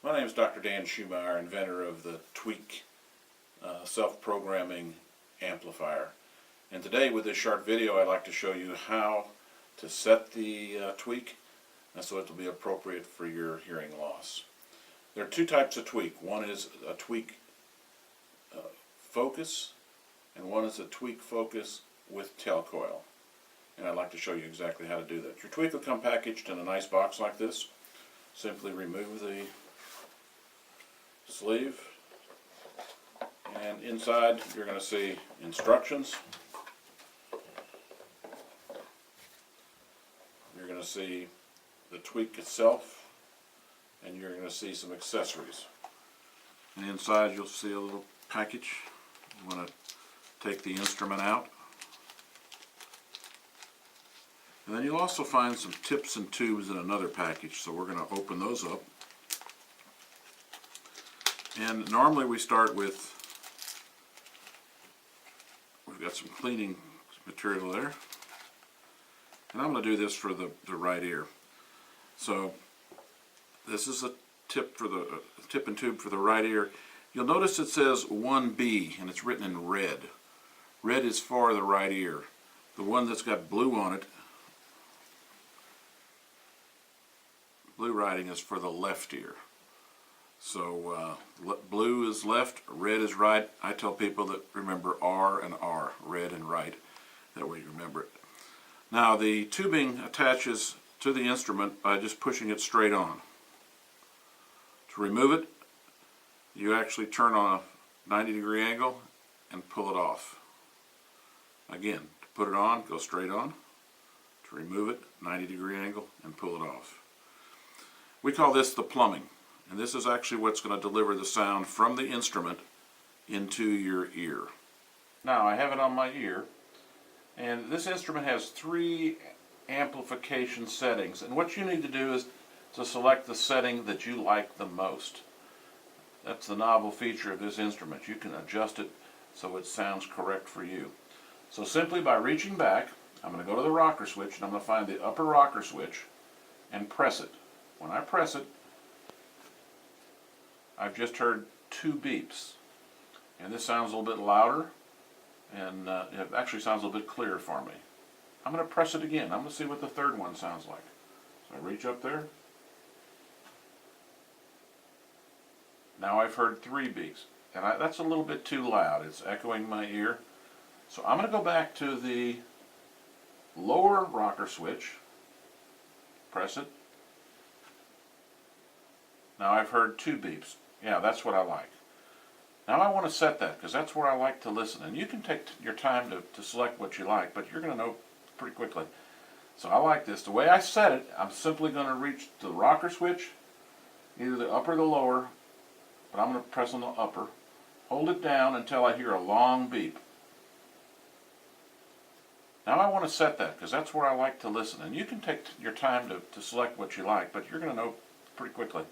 My name is Dr. Dan Schumaier, inventor of the Tweak self-programming amplifier. And today with this short video I'd like to show you how to set the tweak so it will be appropriate for your hearing loss. There are two types of tweak. One is a tweak focus and one is a tweak focus with tail coil. And I'd like to show you exactly how to do that. Your tweak will come packaged in a nice box like this. Simply remove the sleeve, and inside you're going to see instructions. You're going to see the tweak itself, and you're going to see some accessories. And inside you'll see a little package. You want to take the instrument out. And then you'll also find some tips and tubes in another package, so we're going to open those up. And normally we start with, we've got some cleaning material there. And I'm going to do this for the right ear. So this is a tip for the tip and tube for the right ear. You'll notice it says 1B and it's written in red. Red is for the right ear. The one that's got blue on it, blue writing, is for the left ear. So blue is left, red is right. I tell people that remember R and R, red and right. That way you remember it. Now the tubing attaches to the instrument by just pushing it straight on. To remove it, you actually turn on a 90-degree angle and pull it off. Again, to put it on, go straight on. To remove it, 90-degree angle and pull it off. We call this the plumbing. And this is actually what's going to deliver the sound from the instrument into your ear. Now I have it on my ear, and this instrument has 3 amplification settings. And what you need to do is to select the setting that you like the most. That's the novel feature of this instrument. You can adjust it so it sounds correct for you. So simply by reaching back, I'm going to go to the rocker switch and I'm going to find the upper rocker switch and press it. When I press it, I've just heard 2 beeps, and this sounds a little bit louder, and it actually sounds a little bit clearer for me. I'm going to press it again. I'm going to see what the third one sounds like. So I reach up there. Now I've heard 3 beeps, and that's a little bit too loud. It's echoing my ear. So I'm going to go back to the lower rocker switch, press it. Now I've heard 2 beeps. Yeah, that's what I like. Now I want to set that because that's where I like to listen. And you can take your time to select what you like, but you're going to know pretty quickly. So I like this. The way I set it, I'm simply going to reach the rocker switch, either the upper or the lower, but I'm going to press on the upper. Hold it down until I hear a long beep. Now I want to set that because that's where I like to listen. And you can take your time to select what you like, but you're going to know pretty quickly.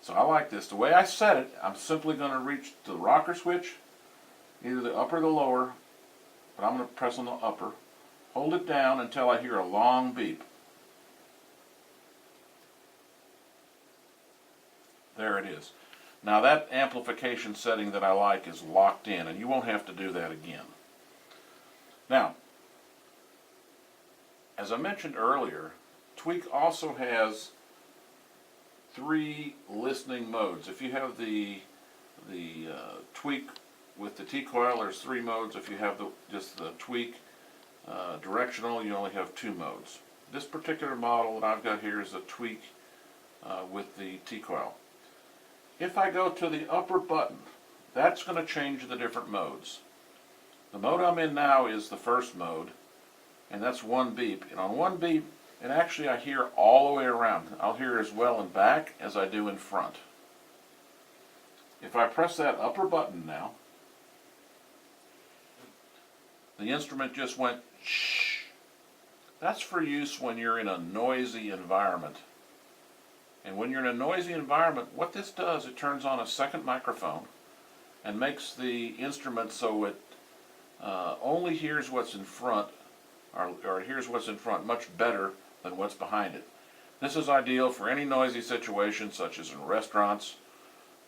So I like this. The way I set it, I'm simply going to reach the rocker switch, either the upper or the lower, but I'm going to press on the upper. Hold it down until I hear a long beep. There it is. Now that amplification setting that I like is locked in, and you won't have to do that again. Now, as I mentioned earlier, Tweak also has 3 listening modes. If you have the tweak with the T-coil, there's 3 modes. If you have just the tweak directional, you only have 2 modes. This particular model that I've got here is a tweak with the T-coil. If I go to the upper button, that's going to change the different modes. The mode I'm in now is the first mode, and that's 1 beep. And on 1 beep, and actually I hear all the way around. I'll hear as well in back as I do in front. If I press that upper button now, the instrument just went shh. That's for use when you're in a noisy environment. And when you're in a noisy environment, what this does, it turns on a second microphone and makes the instrument so it only hears what's in front, or hears what's in front much better than what's behind it. This is ideal for any noisy situation, such as in restaurants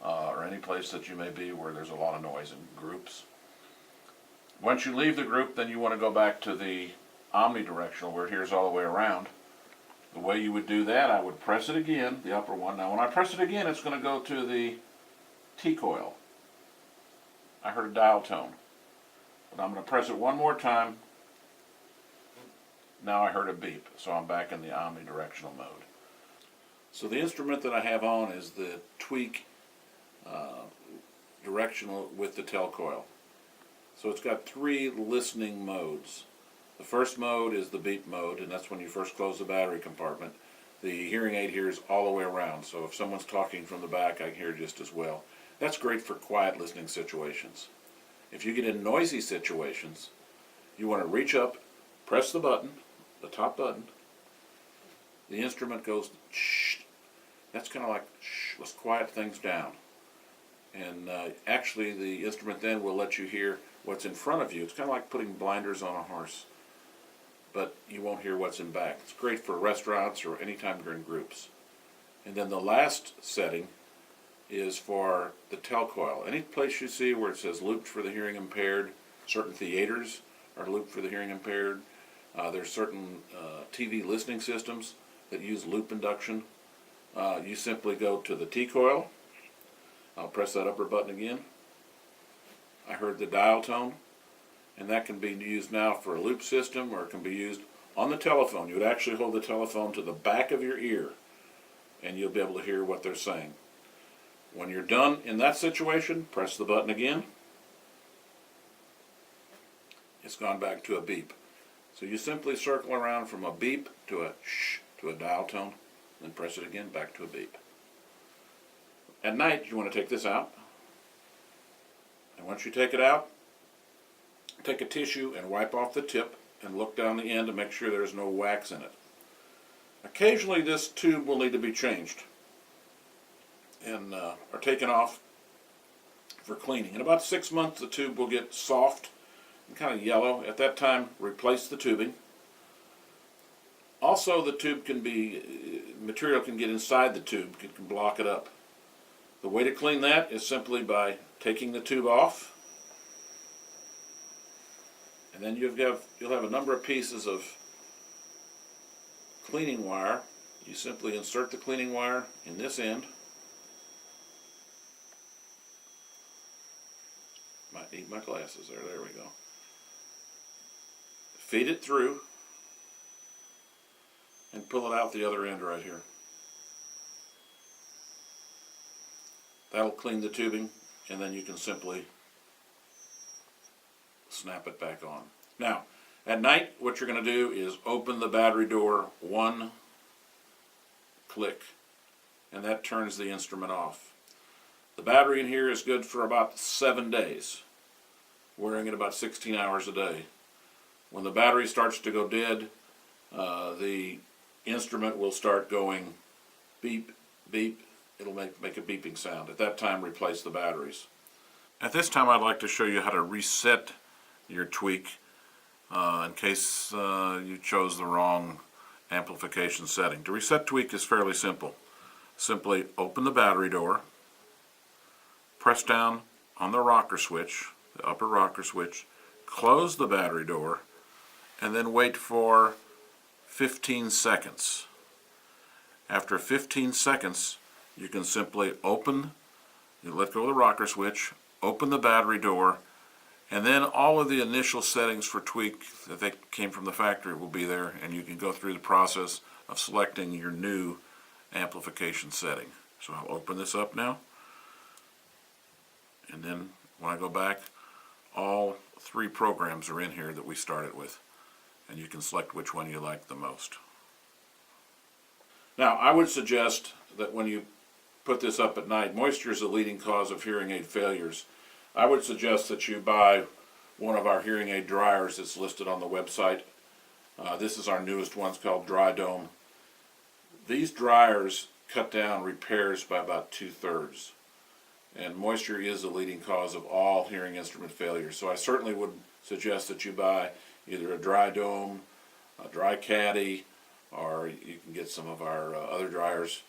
or any place that you may be where there's a lot of noise in groups. Once you leave the group, then you want to go back to the omnidirectional where it hears all the way around. The way you would do that, I would press it again, the upper one. Now when I press it again, it's going to go to the T coil. I heard a dial tone. But I'm going to press it one more time. Now I heard a beep, so I'm back in the omnidirectional mode. So the instrument that I have on is the tweak directional with the tel coil. So it's got 3 listening modes. The first mode is the beep mode, and that's when you first close the battery compartment. The hearing aid hears all the way around, so if someone's talking from the back, I can hear just as well. That's great for quiet listening situations. If you get in noisy situations, you want to reach up, press the button, the top button. The instrument goes shh. That's kind of like shh, let's quiet things down. And actually the instrument then will let you hear what's in front of you. It's kind of like putting blinders on a horse, but you won't hear what's in back. It's great for restaurants or anytime you're in groups. And then the last setting is for the tel coil. Any place you see where it says looped for the hearing impaired, certain theaters are looped for the hearing impaired. There's certain TV listening systems that use loop induction. You simply go to the T coil. I'll press that upper button again. I heard the dial tone, and that can be used now for a loop system, or it can be used on the telephone. You would actually hold the telephone to the back of your ear, and you'll be able to hear what they're saying. When you're done in that situation, press the button again. It's gone back to a beep. So you simply circle around from a beep to a shh to a dial tone, then press it again, back to a beep. At night, you want to take this out. And once you take it out, take a tissue and wipe off the tip and look down the end to make sure there's no wax in it. Occasionally this tube will need to be changed and or taken off for cleaning. In about 6 months the tube will get soft and kind of yellow. At that time, replace the tubing. Also, the tube can be, material can get inside the tube, it can block it up. The way to clean that is simply by taking the tube off, and then you'll have a number of pieces of cleaning wire. You simply insert the cleaning wire in this end. Might need my glasses there. There we go. Feed it through and pull it out the other end right here. That'll clean the tubing, and then you can simply snap it back on. Now, at night, what you're going to do is open the battery door 1 click, and that turns the instrument off. The battery in here is good for about 7 days, wearing it about 16 hours a day. When the battery starts to go dead, the instrument will start going beep, beep. It'll make a beeping sound. At that time, replace the batteries. At this time, I'd like to show you how to reset your tweak in case you chose the wrong amplification setting. To reset tweak is fairly simple. Simply open the battery door, press down on the rocker switch, the upper rocker switch, close the battery door, and then wait for 15 seconds. After 15 seconds, you can simply you let go of the rocker switch, open the battery door, and then all of the initial settings for tweak that came from the factory will be there, and you can go through the process of selecting your new amplification setting. So I'll open this up now, and then when I go back, all 3 programs are in here that we started with, and you can select which one you like the most. Now, I would suggest that when you put this up at night, moisture is the leading cause of hearing aid failures. I would suggest that you buy one of our hearing aid dryers that's listed on the website. This is our newest one, it's called Dry Dome. These dryers cut down repairs by about 2/3, and moisture is the leading cause of all hearing instrument failures. So I certainly would suggest that you buy either a Dry Dome, a Dry Caddy, or you can get some of our other dryers,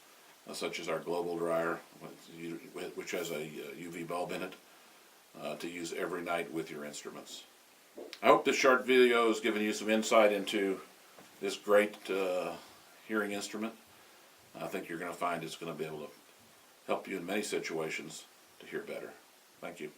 such as our global dryer, which has a UV bulb in it, to use every night with your instruments. I hope this short video has given you some insight into this great hearing instrument. I think you're going to find it's going to be able to help you in many situations to hear better. Thank you.